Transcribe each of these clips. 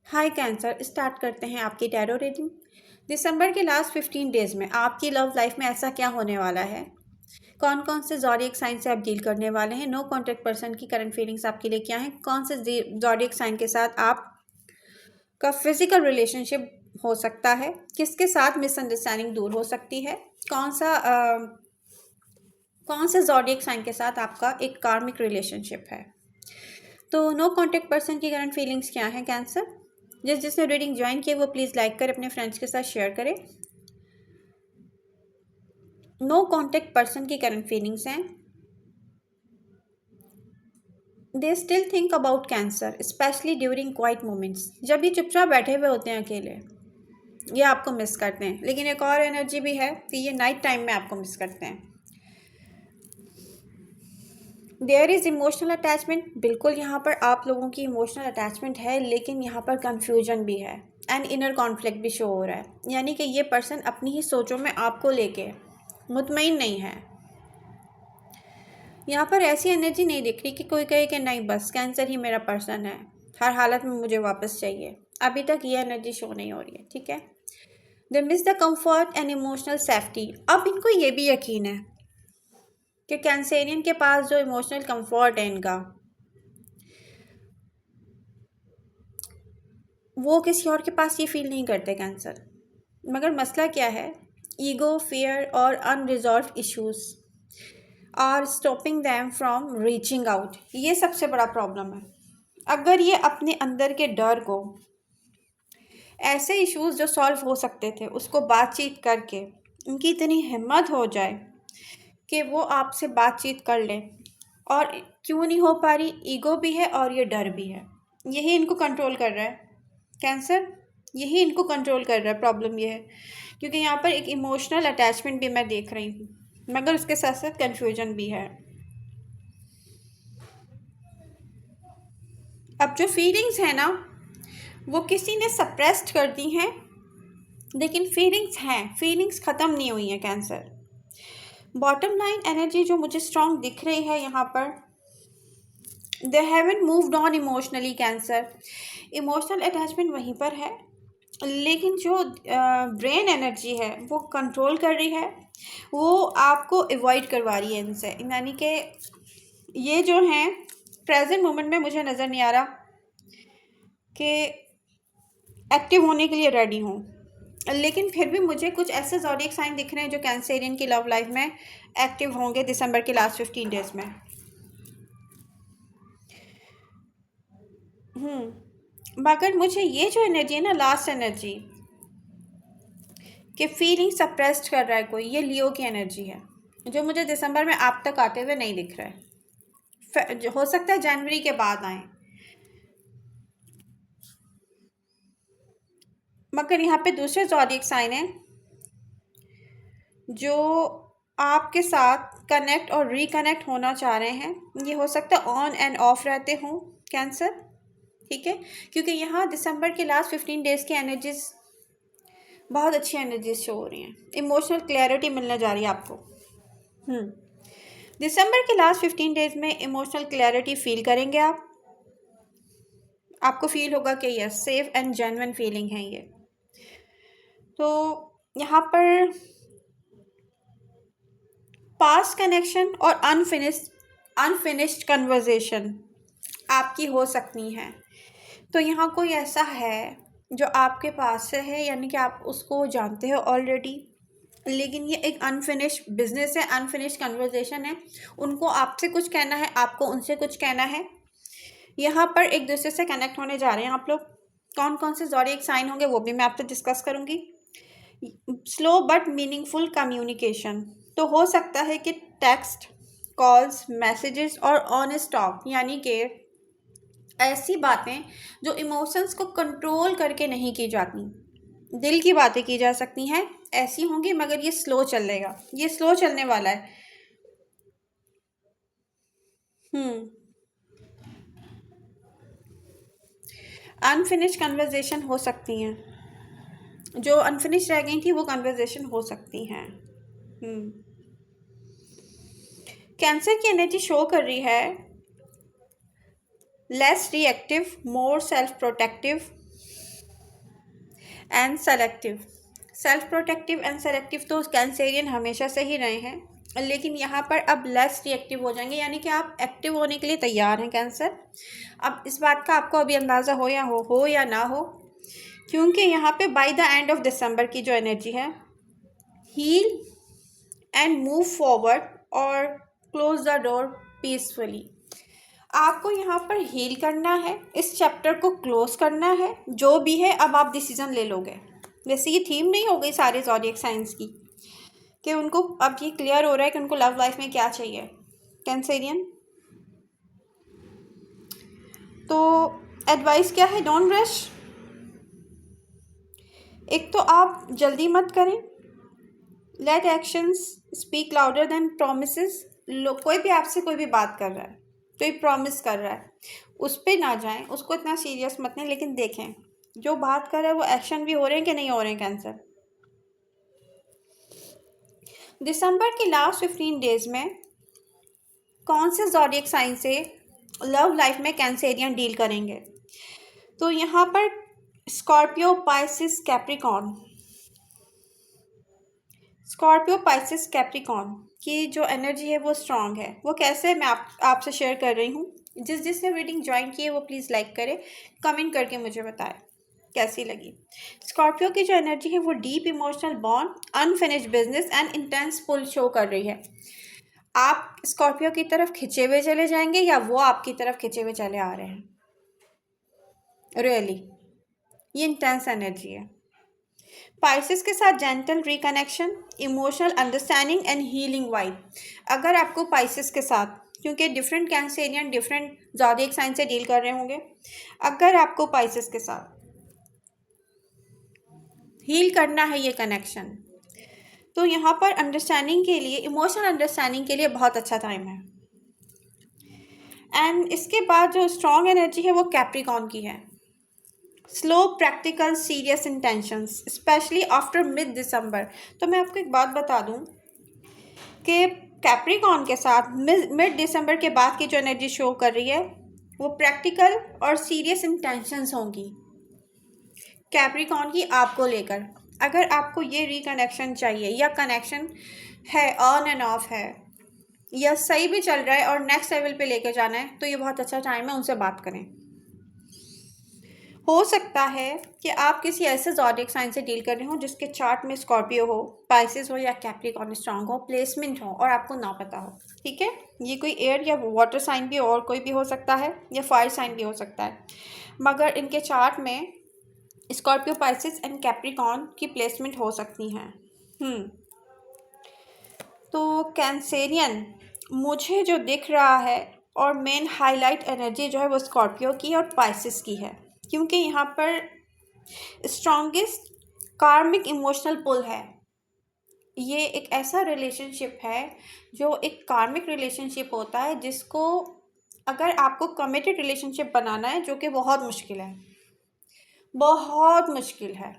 हाय cancer, start करते हैं आपकी टैरो रीडिंग। दिसंबर के लास्ट 15 डेज में आपकी लव लाइफ में ऐसा क्या होने वाला है? कौन कौन से ज़ोडिएक साइन से आप डील करने वाले हैं? नो कॉन्टैक्ट पर्सन की करंट फीलिंग्स आपके लिए क्या हैं? कौन से ज़ोडिएक साइन के साथ आपका फिजिकल रिलेशनशिप हो सकता है? किसके साथ मिसअंडरस्टैंडिंग दूर हो सकती है? कौन से ज़ोडिएक साइन के साथ आपका एक कार्मिक रिलेशनशिप है? तो नो कॉन्टैक्ट पर्सन की करंट फीलिंग्स क्या हैं कैंसर? जिसने रीडिंग ज्वाइन की वो प्लीज़ लाइक करें, अपने फ्रेंड्स के साथ शेयर करें। नो कॉन्टैक्ट पर्सन की करंट फीलिंग्स हैं। They still think about cancer specially during quite moments. जब ये चुपचाप बैठे हुए होते हैं अकेले, ये आपको मिस करते हैं। लेकिन एक और एनर्जी भी है कि ये नाइट टाइम में आपको मिस करते हैं। There is emotional attachment. बिल्कुल यहाँ पर आप लोगों की इमोशनल अटैचमेंट है, लेकिन यहाँ पर कन्फ्यूजन भी है एंड इनर कॉन्फ्लिक्ट भी शो हो रहा है। यानी कि ये पर्सन अपनी ही सोचों में आपको लेके मुतमईन नहीं है। यहाँ पर ऐसी एनर्जी नहीं दिख रही कि कोई कहे कि नहीं बस कैंसर ही मेरा पर्सन है, हर हालत में मुझे वापस चाहिए। अभी तक ये एनर्जी शो नहीं हो रही है, ठीक है। They miss the comfort and emotional safety. अब इनको ये भी यकीन है कि कैंसेरियन के पास जो इमोशनल कम्फर्ट है इनका, वो किसी और के पास ये फील नहीं करते कैंसर। मगर मसला क्या है? ईगो, फियर और unresolved issues are stopping them from reaching out. ये सबसे बड़ा प्रॉब्लम है। अगर ये अपने अंदर के डर को, ऐसे इश्यूज जो सॉल्व हो सकते थे उसको बातचीत करके इनकी इतनी हिम्मत हो जाए कि वो आपसे बातचीत कर लें, और क्यों नहीं हो पा रही? ईगो भी है और ये डर भी है। यही इनको कंट्रोल कर रहा है कैंसर, यही इनको कंट्रोल कर रहा है। प्रॉब्लम ये है क्योंकि यहाँ पर एक इमोशनल अटैचमेंट भी मैं देख रही हूँ, मगर उसके साथ साथ कन्फ्यूजन भी है। अब जो फीलिंग्स है ना, वो किसी ने सप्रेस्ड कर दी हैं, लेकिन फीलिंग्स हैं, फीलिंग्स ख़त्म नहीं हुई हैं कैंसर। बॉटम लाइन एनर्जी जो मुझे स्ट्रॉन्ग दिख रही है यहाँ पर, they haven't moved on emotionally cancer. Emotional attachment वहीं पर है, लेकिन जो ब्रेन एनर्जी है वो कंट्रोल कर रही है, वो आपको अवॉइड करवा रही है इनसे। यानी कि ये जो हैं प्रेजेंट मोमेंट में मुझे नज़र नहीं आ रहा कि एक्टिव होने के लिए रेडी हूँ, लेकिन फिर भी मुझे कुछ ऐसे ज़ोडिएक साइन दिख रहे हैं जो कैंसेरियन की लव लाइफ में एक्टिव होंगे दिसंबर के लास्ट 15 डेज में। मगर मुझे ये जो एनर्जी है ना, लास्ट एनर्जी कि फीलिंग सप्रेस्ड कर रहा है कोई, ये लियो की एनर्जी है जो मुझे दिसंबर में आप तक आते हुए नहीं दिख रहा है। हो सकता है जनवरी के बाद आए, मगर यहाँ पे दूसरे ज़ोडिएक साइन हैं जो आपके साथ कनेक्ट और रिकनेक्ट होना चाह रहे हैं। ये हो सकता है ऑन एंड ऑफ रहते हों कैंसर, ठीक है, क्योंकि यहाँ दिसंबर के लास्ट 15 डेज की एनर्जीज बहुत अच्छी एनर्जीज शो हो रही हैं। इमोशनल क्लैरिटी मिलने जा रही है आपको। दिसंबर के लास्ट 15 डेज में इमोशनल क्लैरिटी फील करेंगे आप। आपको फील होगा कि yes, safe and genuine feeling है ये। तो यहाँ पर पास्ट कनेक्शन और अनफिनिश्ड कन्वर्जेशन आपकी हो सकती हैं। तो यहाँ कोई ऐसा है जो आपके पास से है, यानी कि आप उसको जानते हो ऑलरेडी, लेकिन ये एक अनफिनिश्ड बिजनेस है, अनफिनिश्ड कन्वर्जेशन है। उनको आपसे कुछ कहना है, आपको उनसे कुछ कहना है। यहाँ पर एक दूसरे से कनेक्ट होने जा रहे हैं आप लोग। कौन कौन से ज़ोडिएक साइन होंगे वो भी मैं आपसे डिस्कस करूँगी। स्लो बट मीनिंगफुल कम्युनिकेशन, तो हो सकता है कि टेक्स्ट, कॉल्स, मैसेजेस और ऑनेस्ट टॉक, यानी कि ऐसी बातें जो इमोशंस को कंट्रोल करके नहीं की जाती, दिल की बातें की जा सकती हैं, ऐसी होंगी। मगर ये स्लो चलेगा, ये स्लो चलने वाला है। अनफिनिश्ड कन्वर्जेशन हो सकती हैं, जो अनफिनिश रह गई थी वो कन्वर्जेशन हो सकती हैं। कैंसर की एनर्जी शो कर रही है less reactive, more self protective, and selective. Self protective and selective तो कैंसेरियन हमेशा से ही रहे हैं, लेकिन यहाँ पर अब लेस रिएक्टिव हो जाएंगे, यानी कि आप एक्टिव होने के लिए तैयार हैं कैंसर। अब इस बात का आपको अभी अंदाज़ा हो या ना हो, क्योंकि यहाँ पे by the end of December की जो एनर्जी है, हील एंड मूव फॉरवर्ड और क्लोज द डोर पीसफुली। आपको यहाँ पर हील करना है, इस चैप्टर को क्लोज करना है, जो भी है अब आप डिसीजन ले लोगे। वैसे ये थीम नहीं हो गई सारे ज़ोडिएक साइंस की कि उनको अब ये क्लियर हो रहा है कि उनको लव लाइफ में क्या चाहिए कैंसेरियन। तो एडवाइस क्या है, डोंट रश। एक तो आप जल्दी मत करें, let actions speak louder than promises. कोई भी आपसे कोई भी बात कर रहा है, कोई प्रॉमिस कर रहा है, उस पर ना जाएं, उसको इतना सीरियस मत लें, लेकिन देखें जो बात कर रहा है वो एक्शन भी हो रहे हैं कि नहीं हो रहे हैं कैंसर। दिसंबर के लास्ट 15 डेज में कौन से ज़ोडिएक साइन से लव लाइफ में कैंसेरियन डील करेंगे? तो यहाँ पर Scorpio, Pisces, Capricorn. Scorpio, Pisces, Capricorn की जो एनर्जी है वो स्ट्रांग है। वो कैसे, मैं आपसे शेयर कर रही हूँ। जिसने रीडिंग ज्वाइन की है वो प्लीज़ लाइक करे, कमेंट करके मुझे बताएं कैसी लगी। स्कॉर्पियो की जो एनर्जी है वो deep emotional bond, unfinished business and intense pull show कर रही है। आप स्कॉर्पियो की तरफ खिंचे हुए चले जाएंगे या वो आपकी तरफ खिंचे हुए चले आ रहे हैं। रियली ये इंटेंस एनर्जी है। पाइसेस के साथ gentle reconnection, emotional understanding and healing vibe. अगर आपको पाइसेस के साथ, क्योंकि different Cancerian different zodiac sign से डील कर रहे होंगे, अगर आपको पाइसेस के साथ हील करना है ये कनेक्शन, तो यहाँ पर अंडरस्टैंडिंग के लिए, इमोशनल अंडरस्टैंडिंग के लिए बहुत अच्छा टाइम है। एंड इसके बाद जो स्ट्रॉन्ग एनर्जी है वो कैप्रिकॉर्न की है। Slow, practical, serious intentions, especially after mid December. तो मैं आपको एक बात बता दूं कि कैप्रिकॉर्न के साथ मिड दिसंबर के बाद की जो एनर्जी शो कर रही है वो प्रैक्टिकल और सीरियस इंटेंशंस होंगी कैप्रिकॉर्न की आपको लेकर। अगर आपको ये रिकनेक्शन चाहिए या कनेक्शन है, ऑन एंड ऑफ है, या सही भी चल रहा है और नेक्स्ट लेवल पे लेके जाना है, तो ये बहुत अच्छा टाइम है, उनसे बात करें। हो सकता है कि आप किसी ऐसे ज़ोडिएक साइन से डील कर रहे हो जिसके चार्ट में स्कॉर्पियो हो, पाइसेस हो या कैप्रिकॉर्न स्ट्रांग हो, प्लेसमेंट हो और आपको ना पता हो। ठीक है, ये कोई एयर या वाटर साइन भी और कोई भी हो सकता है, या फायर साइन भी हो सकता है, मगर इनके चार्ट में स्कॉर्पियो, पाइसेस एंड कैप्रिकॉर्न की प्लेसमेंट हो सकती हैं। तो कैंसेरियन मुझे जो दिख रहा है और मेन हाईलाइट एनर्जी जो है वो स्कॉर्पियो की और पाइसेस की है, क्योंकि यहाँ पर स्ट्रॉन्गेस्ट कार्मिक इमोशनल पुल है। ये एक ऐसा रिलेशनशिप है जो एक कार्मिक रिलेशनशिप होता है, जिसको अगर आपको कमिटेड रिलेशनशिप बनाना है, जो कि बहुत मुश्किल है, बहुत मुश्किल है,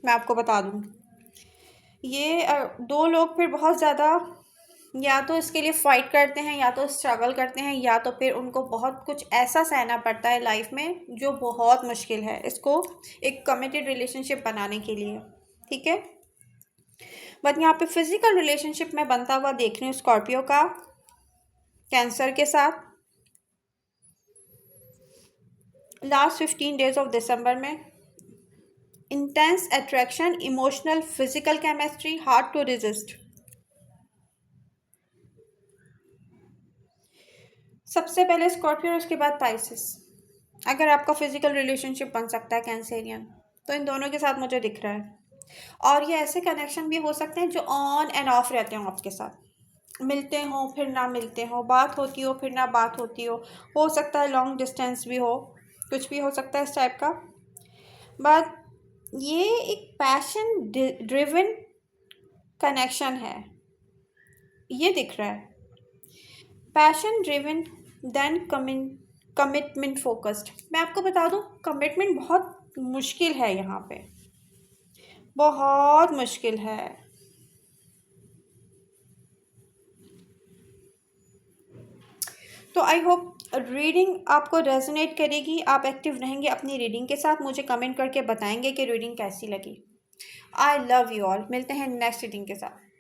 मैं आपको बता दूँ। ये दो लोग फिर बहुत ज़्यादा या तो इसके लिए फ़ाइट करते हैं, या तो स्ट्रगल करते हैं, या तो फिर उनको बहुत कुछ ऐसा सहना पड़ता है लाइफ में जो बहुत मुश्किल है इसको एक कमिटेड रिलेशनशिप बनाने के लिए। ठीक है, बट यहाँ पे फिजिकल रिलेशनशिप में बनता हुआ देख रही हूँ स्कॉर्पियो का कैंसर के साथ लास्ट 15 डेज ऑफ दिसंबर में। Intense attraction, emotional, physical chemistry, hard to resist. सबसे पहले स्कॉर्पियो और उसके बाद पाइसेस। अगर आपका फिजिकल रिलेशनशिप बन सकता है कैंसेरियन, तो इन दोनों के साथ मुझे दिख रहा है। और ये ऐसे कनेक्शन भी हो सकते हैं जो ऑन एंड ऑफ रहते हो आपके साथ, मिलते हो फिर ना मिलते हो, बात होती हो फिर ना बात होती हो सकता है लॉन्ग डिस्टेंस भी हो, कुछ भी हो सकता है इस टाइप का। बट ये एक पैशन ड्रिवन कनेक्शन है, ये दिख रहा है। Passion driven than commitment focused. मैं आपको बता दूं, कमिटमेंट बहुत मुश्किल है यहाँ पे, बहुत मुश्किल है। तो आई होप रीडिंग आपको रेजोनेट करेगी, आप एक्टिव रहेंगे अपनी रीडिंग के साथ, मुझे कमेंट करके बताएंगे कि रीडिंग कैसी लगी। आई लव यू ऑल, मिलते हैं नेक्स्ट रीडिंग के साथ।